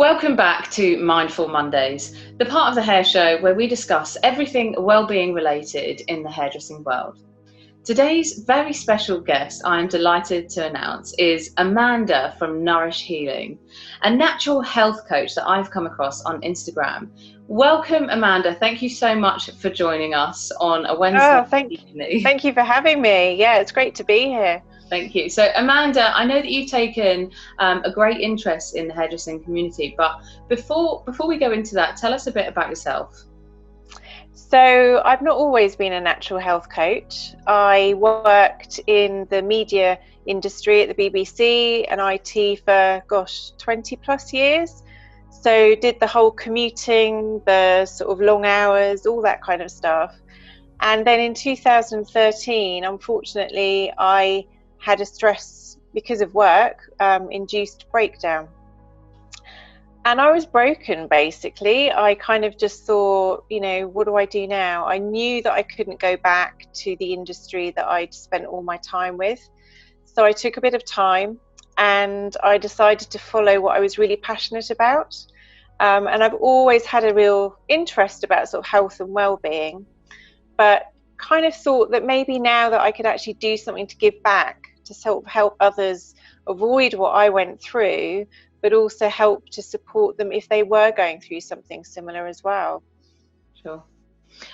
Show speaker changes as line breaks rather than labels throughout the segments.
Welcome back to Mindful Mondays, the part of the hair show where we discuss everything well-being related in the hairdressing world. Today's very special guest, I am delighted to announce, is Amanda from Nourish Healing, a natural health coach that I've come across on Instagram. Welcome, Amanda. Thank you so much for joining us on a Wednesday evening.
Thank you for having me. Yeah, it's great to be here.
Thank you. So, Amanda, I know that you've taken a great interest in the hairdressing community, but before we go into that, tell us a bit about yourself.
So, I've not always been a natural health coach. I worked in the media industry at the BBC and IT for, 20 plus years. So, did the whole commuting, the sort of long hours, all that kind of stuff. And then in 2013, unfortunately, I had a stress because of work induced breakdown, and I was broken. Basically, I kind of just thought, what do I do now? I knew that I couldn't go back to the industry that I'd spent all my time with, so I took a bit of time and I decided to follow what I was really passionate about, and I've always had a real interest about sort of health and well-being, but kind of thought that maybe now that I could actually do something to give back, to sort of help others avoid what I went through, but also help to support them if they were going through something similar as well.
Sure.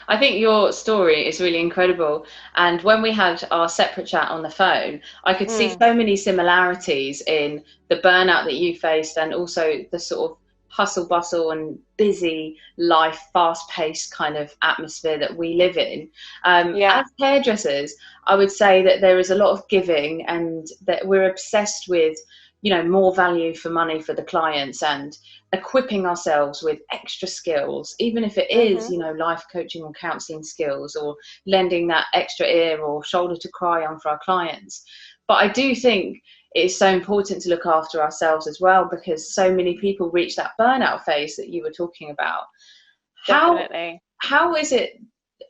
I think your story is really incredible. And when we had our separate chat on the phone, I could see so many similarities in the burnout that you faced and also the sort of hustle bustle and busy life, fast-paced kind of atmosphere that we live in. As hairdressers, I would say that there is a lot of giving and that we're obsessed with, more value for money for the clients and equipping ourselves with extra skills, even if it is, life coaching or counseling skills or lending that extra ear or shoulder to cry on for our clients. But I do think it's so important to look after ourselves as well, because so many people reach that burnout phase that you were talking about.
Definitely.
How is it?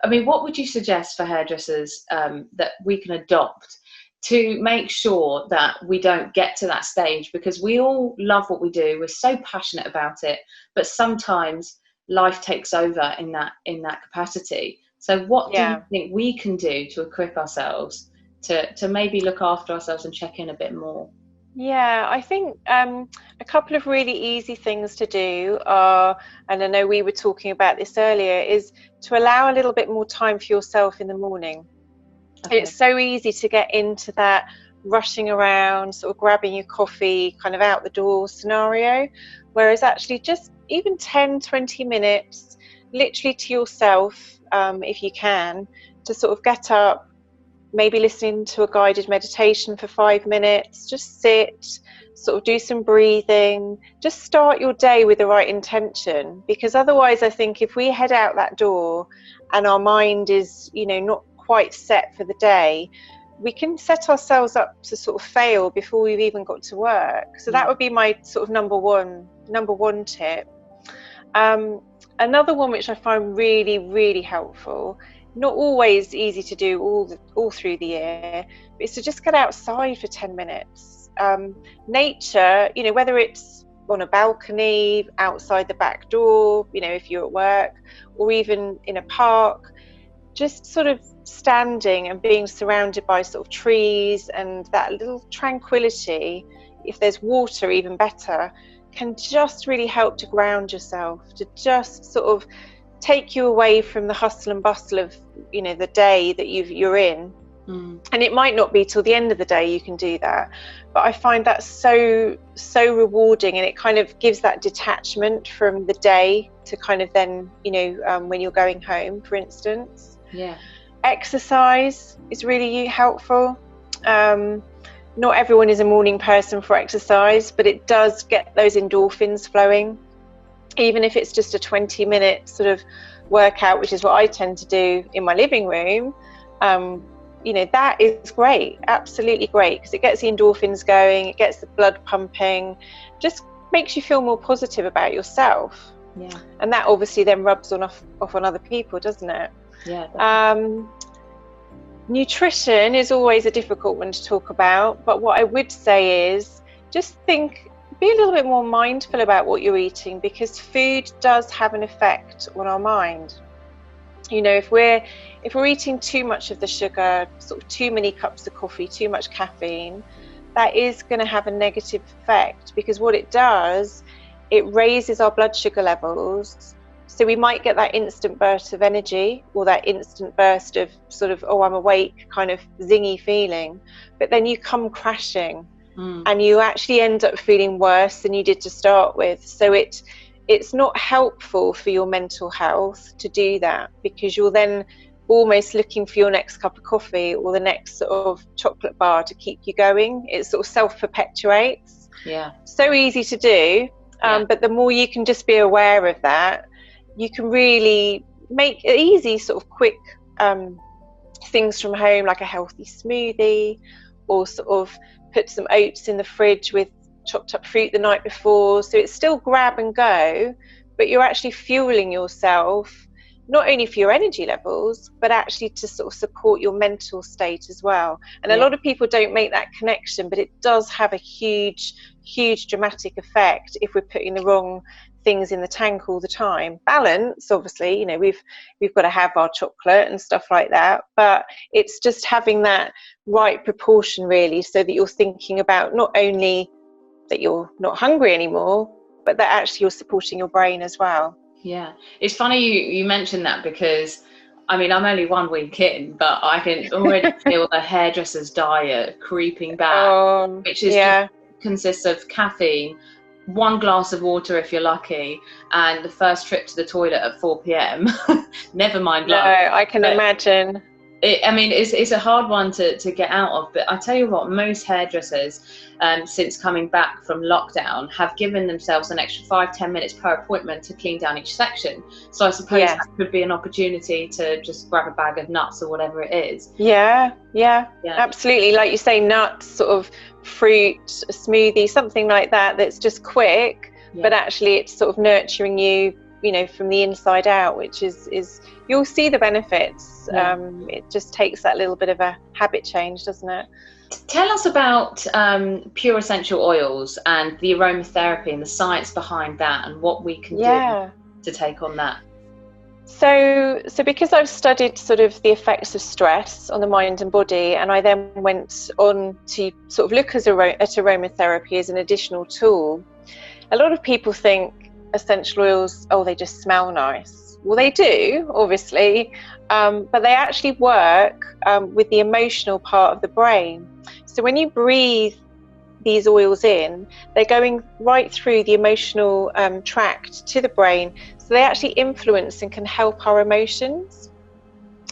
I mean, what would you suggest for hairdressers that we can adopt to make sure that we don't get to that stage? Because we all love what we do, we're so passionate about it, but sometimes life takes over in that capacity. So what do you think we can do to equip ourselves to maybe look after ourselves and check in a bit more?
Yeah, I think a couple of really easy things to do are, and I know we were talking about this earlier, is to allow a little bit more time for yourself in the morning. Okay. It's so easy to get into that rushing around, sort of grabbing your coffee, kind of out the door scenario, whereas actually just even 10-20 minutes literally to yourself, if you can, to sort of get up, maybe listening to a guided meditation for 5 minutes, just sit, sort of do some breathing, just start your day with the right intention. Because otherwise I think if we head out that door and our mind is, not quite set for the day, we can set ourselves up to sort of fail before we've even got to work. So that would be my sort of number one tip. Another one which I find really, really helpful, not always easy to do all through the year, but is to just get outside for 10 minutes. Nature, whether it's on a balcony, outside the back door, if you're at work, or even in a park, just sort of standing and being surrounded by sort of trees and that little tranquility, if there's water even better, can just really help to ground yourself, to just sort of take you away from the hustle and bustle of the day that you're in. And it might not be till the end of the day you can do that, but I find that so rewarding, and it kind of gives that detachment from the day to kind of then when you're going home, for instance. Exercise is really helpful. Not everyone is a morning person for exercise, but it does get those endorphins flowing. Even if it's just a 20-minute sort of workout, which is what I tend to do in my living room, that is great, absolutely great, because it gets the endorphins going, it gets the blood pumping, just makes you feel more positive about yourself. And that obviously then rubs off on other people, doesn't it? Nutrition is always a difficult one to talk about, but what I would say is just be a little bit more mindful about what you're eating, because food does have an effect on our mind. You know, if we're eating too much of the sugar, sort of too many cups of coffee, too much caffeine, that is going to have a negative effect, because what it does, it raises our blood sugar levels. So we might get that instant burst of energy, or that instant burst of sort of, oh, I'm awake, kind of zingy feeling. But then you come crashing, and you actually end up feeling worse than you did to start with. So it's not helpful for your mental health to do that, because you're then almost looking for your next cup of coffee or the next sort of chocolate bar to keep you going. It sort of self-perpetuates.
Yeah.
So easy to do, but the more you can just be aware of that, you can really make easy sort of quick things from home, like a healthy smoothie, or sort of put some oats in the fridge with chopped up fruit the night before. So it's still grab and go, but you're actually fueling yourself, not only for your energy levels, but actually to sort of support your mental state as well. And a lot of people don't make that connection, but it does have a huge dramatic effect if we're putting the wrong things in the tank all the time. Balance, obviously, you know, we've got to have our chocolate and stuff like that, but it's just having that right proportion, really, so that you're thinking about not only that you're not hungry anymore, but that actually you're supporting your brain as well.
Yeah, it's funny you mentioned that, because I mean, I'm only 1 week in, but I can already feel the hairdresser's diet creeping back, which is just consists of caffeine, 1 glass of water if you're lucky, and the first trip to the toilet at 4 p.m. Never mind lunch.
No, I can imagine.
It's a hard one to get out of, but I tell you what, most hairdressers, since coming back from lockdown, have given themselves an extra 5-10 minutes per appointment to clean down each section. So I suppose that could be an opportunity to just grab a bag of nuts or whatever it is.
Yeah, absolutely. Like you say, nuts, sort of fruit, a smoothie, something like that, that's just quick, but actually it's sort of nurturing you, you know, from the inside out, which is you'll see the benefits. It just takes that little bit of a habit change, doesn't it?
Tell us about pure essential oils and the aromatherapy and the science behind that, and what we can do to take on that.
So because I've studied sort of the effects of stress on the mind and body, and I then went on to sort of look at aromatherapy as an additional tool, a lot of people think essential oils, oh, they just smell nice. Well, they do, obviously, but they actually work with the emotional part of the brain. So when you breathe these oils in, they're going right through the emotional tract to the brain. So they actually influence and can help our emotions.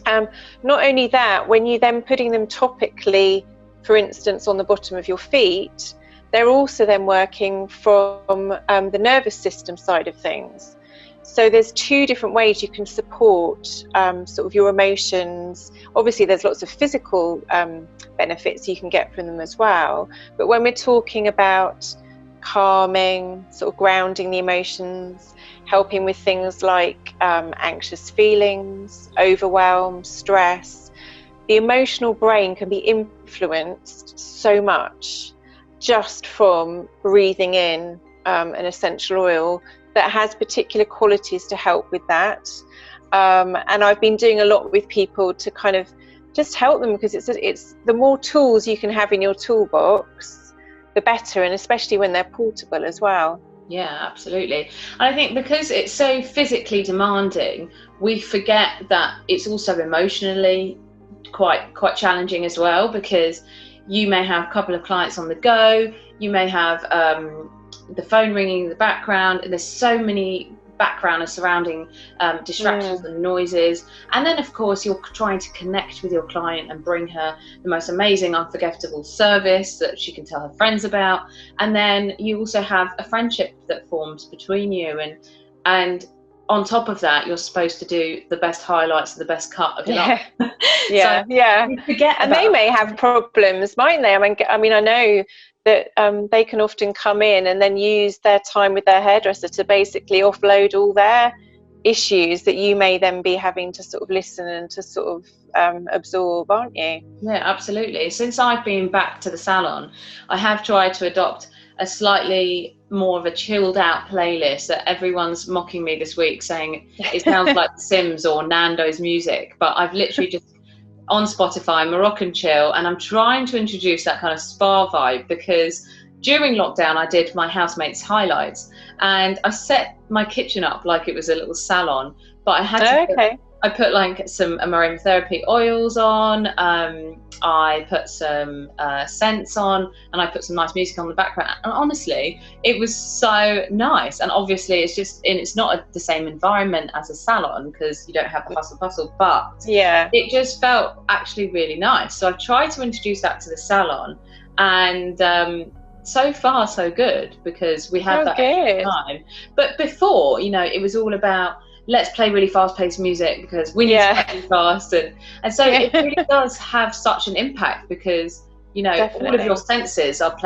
Not only that, when you're then putting them topically, for instance, on the bottom of your feet, they're also then working from the nervous system side of things. So there's 2 different ways you can support sort of your emotions. Obviously, there's lots of physical benefits you can get from them as well. But when we're talking about calming, sort of grounding the emotions, helping with things like anxious feelings, overwhelm, stress, the emotional brain can be influenced so much just from breathing in an essential oil that has particular qualities to help with that. And I've been doing a lot with people to kind of just help them, because it's the more tools you can have in your toolbox, the better, and especially when they're portable as well.
Yeah, absolutely. And I think because it's so physically demanding, we forget that it's also emotionally quite challenging as well, because you may have a couple of clients on the go, you may have the phone ringing in the background, and there's so many background and surrounding distractions and noises, and then of course you're trying to connect with your client and bring her the most amazing, unforgettable service that she can tell her friends about, and then you also have a friendship that forms between you, and on top of that, you're supposed to do the best highlights and the best cut of your life. You forget
and they may have problems, mightn't they? I mean, I know that they can often come in and then use their time with their hairdresser to basically offload all their issues that you may then be having to sort of listen and to sort of absorb, aren't you?
Yeah, absolutely. Since I've been back to the salon, I have tried to adopt a slightly more of a chilled out playlist that everyone's mocking me this week, saying it sounds like The Sims or Nando's music, but I've literally just on Spotify Moroccan chill, and I'm trying to introduce that kind of spa vibe, because during lockdown I did my housemate's highlights, and I set my kitchen up like it was a little salon, but I had to I put like some aromatherapy oils on, I put some scents on, and I put some nice music on the background. And honestly, it was so nice. And obviously, it's not the same environment as a salon, because you don't have the hustle bustle, but it just felt actually really nice. So I've tried to introduce that to the salon, and so far so good, because we had that extra time. But before, it was all about, let's play really fast-paced music because we need to play fast, and so it really does have such an impact, because all of your senses are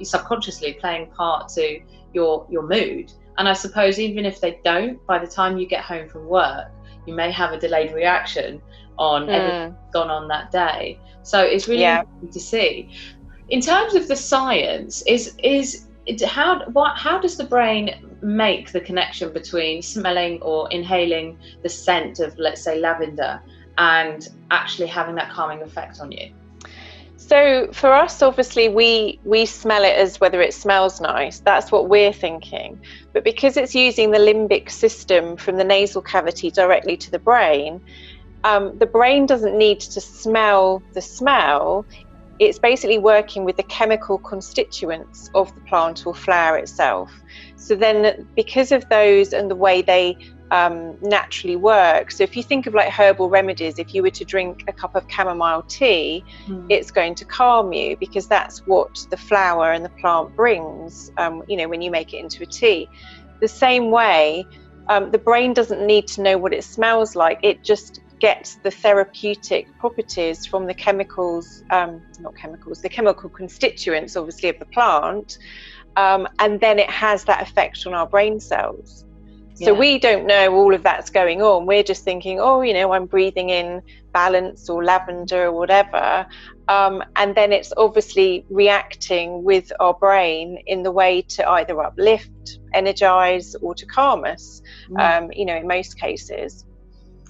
subconsciously playing part to your mood. And I suppose even if they don't, by the time you get home from work, you may have a delayed reaction on everything that's gone on that day. So it's really interesting to see. In terms of the science, how does the brain make the connection between smelling or inhaling the scent of, let's say, lavender, and actually having that calming effect on you?
So for us, obviously, we smell it as whether it smells nice. That's what we're thinking. But because it's using the limbic system from the nasal cavity directly to the brain doesn't need to smell the smell. It's basically working with the chemical constituents of the plant or flower itself. So then, because of those and the way they naturally work, so if you think of like herbal remedies, if you were to drink a cup of chamomile tea, it's going to calm you, because that's what the flower and the plant brings, when you make it into a tea. The same way, the brain doesn't need to know what it smells like. It just gets the therapeutic properties from the the chemical constituents, obviously, of the plant, and then it has that effect on our brain cells. So we don't know all of that's going on. We're just thinking, I'm breathing in balance or lavender or whatever, and then it's obviously reacting with our brain in the way to either uplift, energize, or to calm us, in most cases.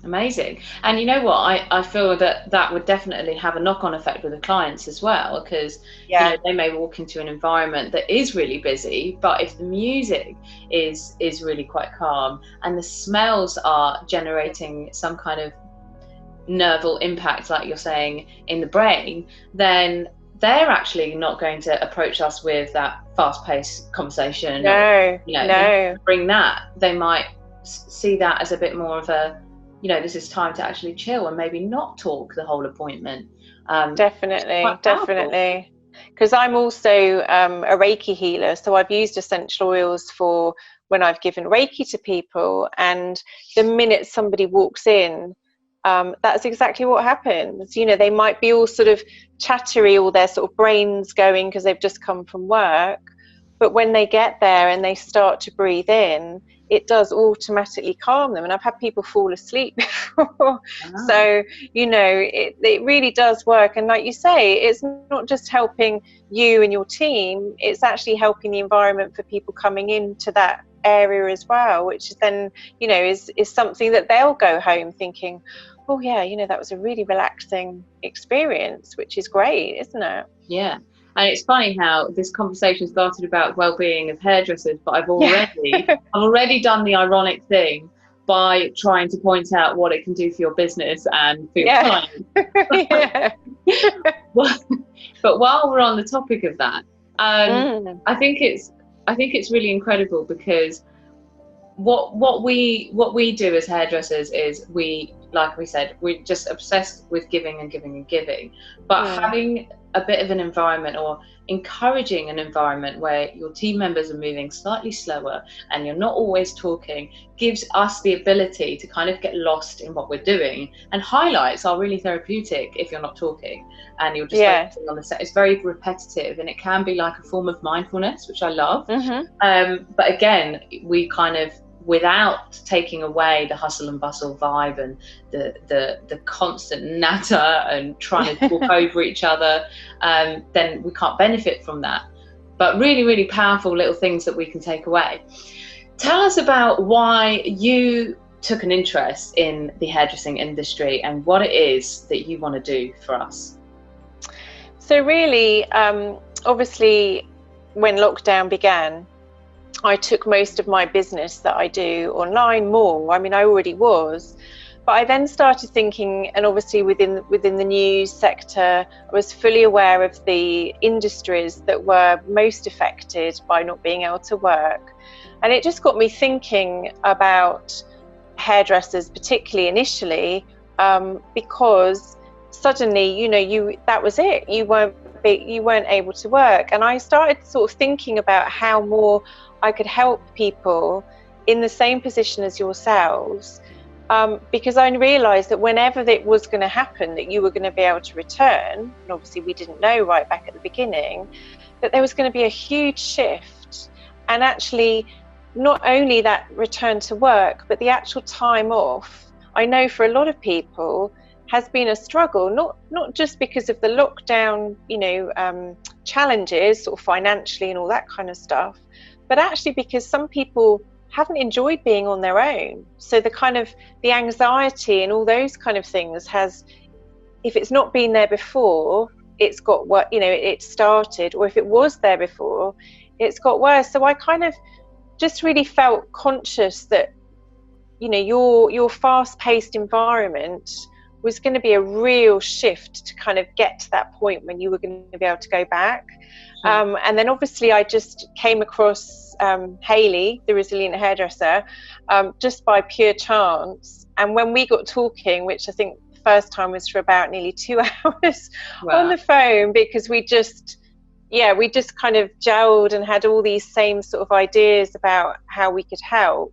Amazing. And you know what, I feel that would definitely have a knock-on effect with the clients as well, because they may walk into an environment that is really busy, but if the music is really quite calm and the smells are generating some kind of nerval impact, like you're saying, in the brain, then they're actually not going to approach us with that fast-paced conversation. Bring that. They might see that as a bit more of a, this is time to actually chill and maybe not talk the whole appointment.
Definitely. Because I'm also a Reiki healer, so I've used essential oils for when I've given Reiki to people, and the minute somebody walks in, that's exactly what happens. They might be all sort of chattery, all their sort of brains going because they've just come from work, but when they get there and they start to breathe in, it does automatically calm them. And I've had people fall asleep before. So, it really does work. And like you say, it's not just helping you and your team, it's actually helping the environment for people coming into that area as well, which then, is something that they'll go home thinking, that was a really relaxing experience, which is great, isn't it?
Yeah. And it's funny how this conversation started about well-being of hairdressers, but I've already done the ironic thing by trying to point out what it can do for your business and for your clients. But while we're on the topic of that, I think it's really incredible, because what we do as hairdressers is like we said, we're just obsessed with giving and giving and giving, but having a bit of an environment, or encouraging an environment where your team members are moving slightly slower and you're not always talking, gives us the ability to kind of get lost in what we're doing, and highlights are really therapeutic if you're not talking and you're just focusing on the set. It's very repetitive, and it can be like a form of mindfulness, which I love. But again, we kind of, without taking away the hustle and bustle vibe and the constant natter and trying to talk over each other, then we can't benefit from that. but really, really powerful little things that we can take away. Tell us about why you took an interest in the hairdressing industry and what it is that you want to do for us.
So really, obviously, when lockdown began, I took most of my business that I do online more. I mean, I already was, but I then started thinking, and obviously within the news sector, I was fully aware of the industries that were most affected by not being able to work. And it just got me thinking about hairdressers, particularly initially, because suddenly, you know, that was it. You weren't able to work. And I started sort of thinking about how more I could help people in the same position as yourselves, because I realised that whenever it was going to happen, that you were going to be able to return, and obviously we didn't know right back at the beginning, that there was going to be a huge shift. And actually, not only that return to work, but the actual time off, I know for a lot of people has been a struggle, not just because of the lockdown, you know, challenges sort of financially and all that kind of stuff, but actually because some people haven't enjoyed being on their own. So the anxiety and all those kind of things has, if it's not been there before, it's got what, you know, it started, or if it was there before, it's got worse. So I kind of just really felt conscious that, you know, your fast-paced environment was going to be a real shift to kind of get to that point when you were going to be able to go back. And then obviously I just came across Hayley, the Resilient Hairdresser, just by pure chance. And when we got talking, which I think the first time was for about nearly 2 hours on the phone, because we just kind of gelled and had all these same sort of ideas about how we could help,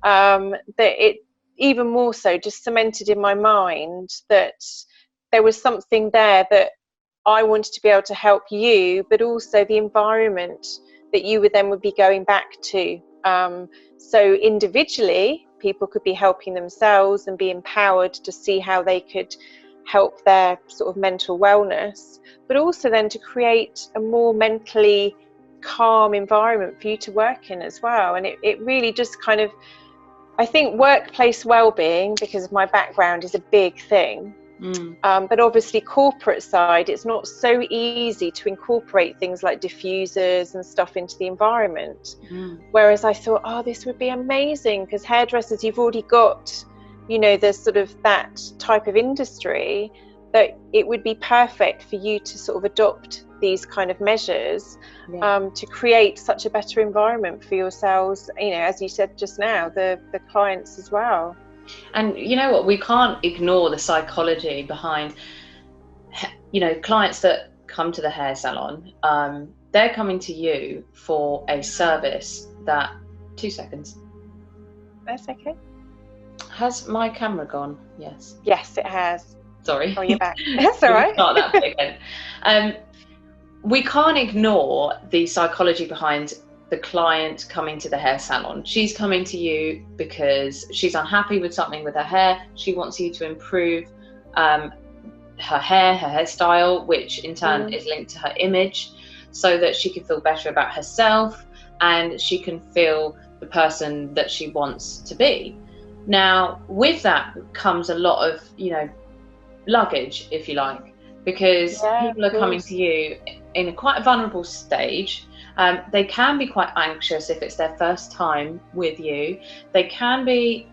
that it even more so just cemented in my mind that there was something there that I wanted to be able to help you, but also the environment that you would be going back to. So individually, people could be helping themselves and be empowered to see how they could help their sort of mental wellness, but also then to create a more mentally calm environment for you to work in as well. And it really just kind of, I think workplace well-being, because of my background, is a big thing. But obviously corporate side, it's not so easy to incorporate things like diffusers and stuff into the environment. Whereas I thought, oh, this would be amazing, because hairdressers, you've already got, you know, there's sort of that type of industry, that it would be perfect for you to sort of adopt these kind of measures, to create such a better environment for yourselves, you know, as you said just now, the clients as well.
And you know what, we can't ignore the psychology behind, you know, clients that come to the hair salon, they're coming to you for a service that, 2 seconds.
That's okay.
Has my camera gone? Yes.
Yes, it has.
Sorry.
Oh, you're back. That's all right.
Start that bit again. We can't ignore the psychology behind the client coming to the hair salon. She's coming to you because she's unhappy with something with her hair. She wants you to improve her hair, her hairstyle, which in turn is linked to her image, so that she can feel better about herself and she can feel the person that she wants to be. Now, with that comes a lot of, you know, luggage, if you like, because people are coming to you in a quite vulnerable stage. They can be quite anxious if it's their first time with you. They can be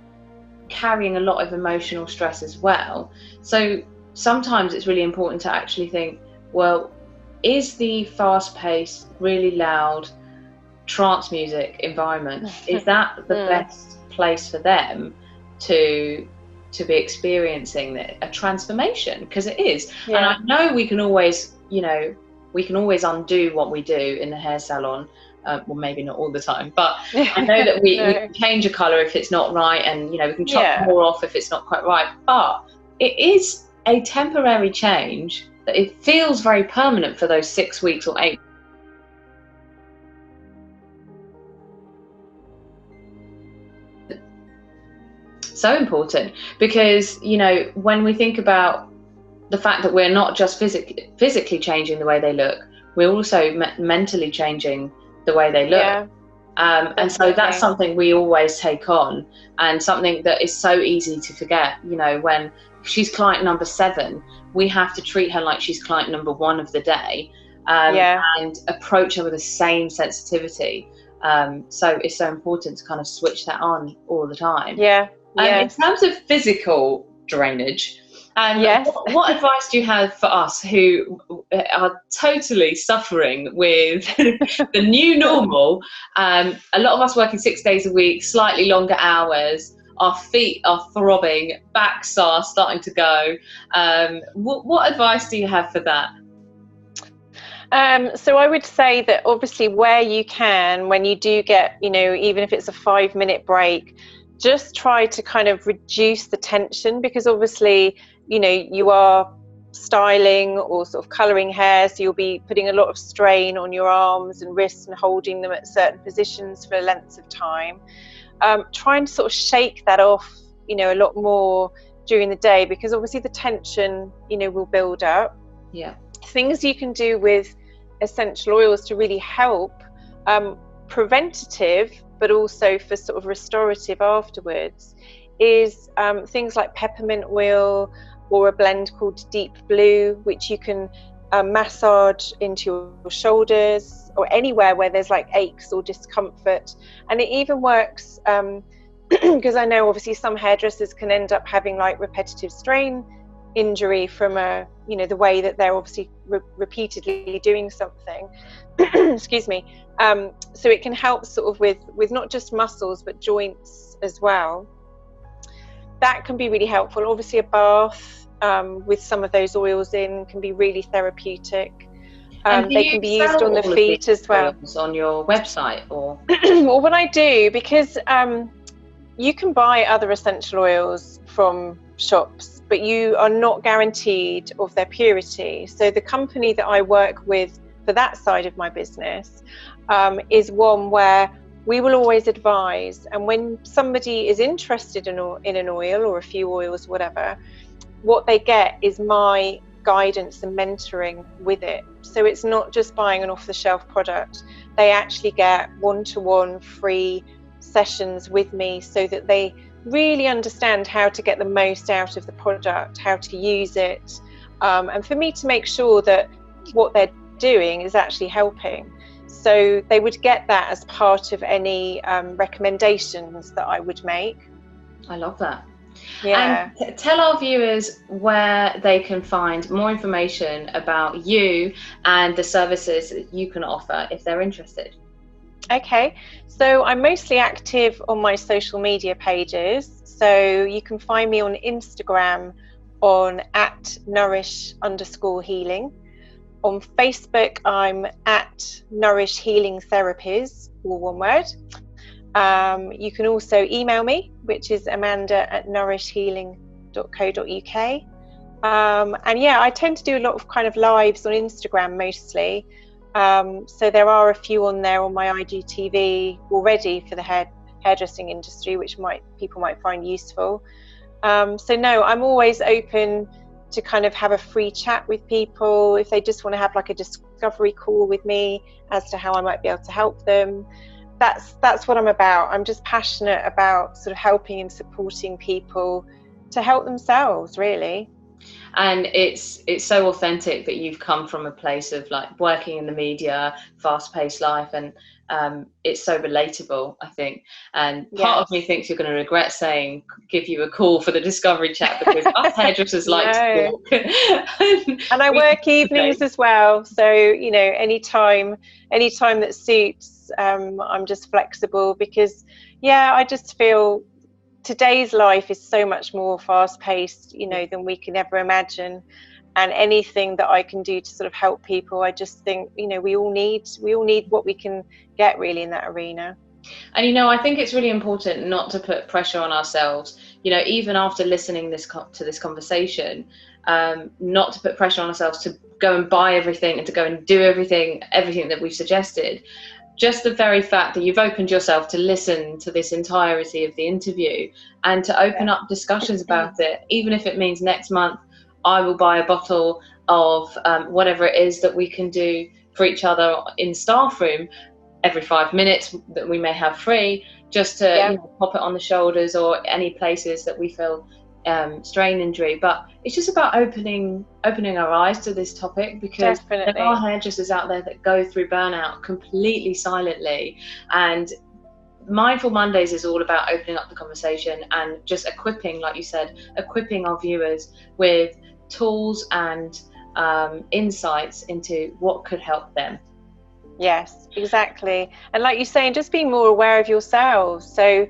carrying a lot of emotional stress as well. So sometimes it's really important to actually think, well, is the fast-paced, really loud trance music environment, is that the best place for them to be experiencing a transformation? Because it is. And I know we can always, you know, we can always undo what we do in the hair salon. Well, maybe not all the time, but I know that we can change a colour if it's not right, and, you know, we can chop more off if it's not quite right. But it is a temporary change that it feels very permanent for those 6 weeks or 8. So important, because, you know, when we think about the fact that we're not just physically changing the way they look, we're also mentally changing the way they look.
Yeah,
and so that's something we always take on, and something that is so easy to forget. You know, when she's client number 7, we have to treat her like she's client number 1 of the day, and approach her with the same sensitivity. So it's so important to kind of switch that on all the time. In terms of physical drainage, what advice do you have for us who are totally suffering with the new normal? A lot of us working 6 days a week, slightly longer hours, our feet are throbbing, backs are starting to go. What advice do you have for that?
So I would say that obviously where you can, when you do get, you know, even if it's a 5-minute break, just try to kind of reduce the tension, because obviously, you know, you are styling or sort of colouring hair, so you'll be putting a lot of strain on your arms and wrists and holding them at certain positions for lengths of time. Try and sort of shake that off, you know, a lot more during the day, because obviously the tension, you know, will build up. Things you can do with essential oils to really help, preventative but also for sort of restorative afterwards, is things like peppermint oil, or a blend called Deep Blue, which you can massage into your shoulders or anywhere where there's like aches or discomfort. And it even works because I know obviously some hairdressers can end up having like repetitive strain injury from you know, the way that they're obviously repeatedly doing something. Excuse me. So it can help sort of with not just muscles but joints as well. That can be really helpful. Obviously a bath with some of those oils in can be really therapeutic. They can be used on the feet as well.
On your website or?
Well, what I do, because you can buy other essential oils from shops, but you are not guaranteed of their purity. So the company that I work with for that side of my business is one where we will always advise, and when somebody is interested in an oil or a few oils, whatever, what they get is my guidance and mentoring with it. So it's not just buying an off-the-shelf product. They actually get one-to-one free sessions with me, so that they really understand how to get the most out of the product, how to use it, and for me to make sure that what they're doing is actually helping. So they would get that as part of any recommendations that I would make.
I love that. And tell our viewers where they can find more information about you and the services that you can offer if they're interested.
Okay, so I'm mostly active on my social media pages. So you can find me on Instagram on @nourish_healing. On Facebook, I'm @Nourish Healing Therapies, all one word. You can also email me, which is amanda@nourishhealing.co.uk. And yeah, I tend to do a lot of kind of lives on Instagram mostly. So there are a few on there on my IGTV already for the hairdressing industry, which people might find useful. So no, I'm always open to kind of have a free chat with people if they just want to have like a discovery call with me as to how I might be able to help them. That's what I'm about. I'm just passionate about sort of helping and supporting people to help themselves, really.
And it's so authentic that you've come from a place of like working in the media, fast-paced life, and it's so relatable, I think. And part of me thinks you're going to regret saying give you a call for the discovery chat, because us hairdressers like to talk.
And I work evenings as well, so you know, anytime that suits. I'm just flexible, because I just feel today's life is so much more fast-paced, you know, than we can ever imagine. And anything that I can do to sort of help people, I just think, you know, we all need what we can get really in that arena.
And you know, I think it's really important not to put pressure on ourselves. You know, even after listening to this conversation, not to put pressure on ourselves to go and buy everything and to go and do everything that we've suggested. Just the very fact that you've opened yourself to listen to this entirety of the interview and to open up discussions about it, even if it means next month I will buy a bottle of whatever it is that we can do for each other in staff room every 5 minutes that we may have free, just to pop it on the shoulders or any places that we feel strain injury. But it's just about opening our eyes to this topic, because there are hairdressers out there that go through burnout completely silently, and Mindful Mondays is all about opening up the conversation and just equipping, like you said, equipping our viewers with tools and insights into what could help them.
Yes, exactly. And like you're saying, just being more aware of yourselves. So,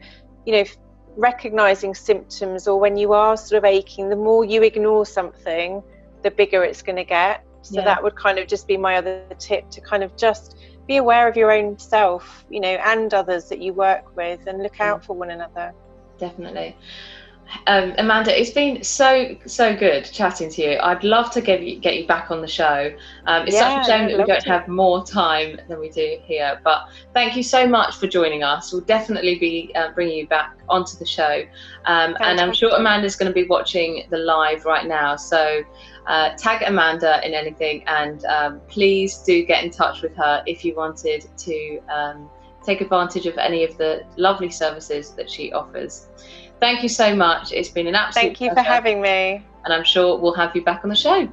recognizing symptoms, or when you are sort of aching, the more you ignore something, the bigger it's going to get. So that would kind of just be my other tip, to kind of just be aware of your own self, and others that you work with, and look out for one another.
Definitely. Amanda, it's been so good chatting to you. I'd love to get you back on the show. It's such a shame that we don't have more time than we do here, but thank you so much for joining us. We'll definitely be bringing you back onto the show, and I'm sure Amanda's going to be watching the live right now, so tag Amanda in anything, and please do get in touch with her if you wanted to take advantage of any of the lovely services that she offers. Thank you so much. It's been an absolute pleasure.
Thank you for having me.
And I'm sure we'll have you back on the show.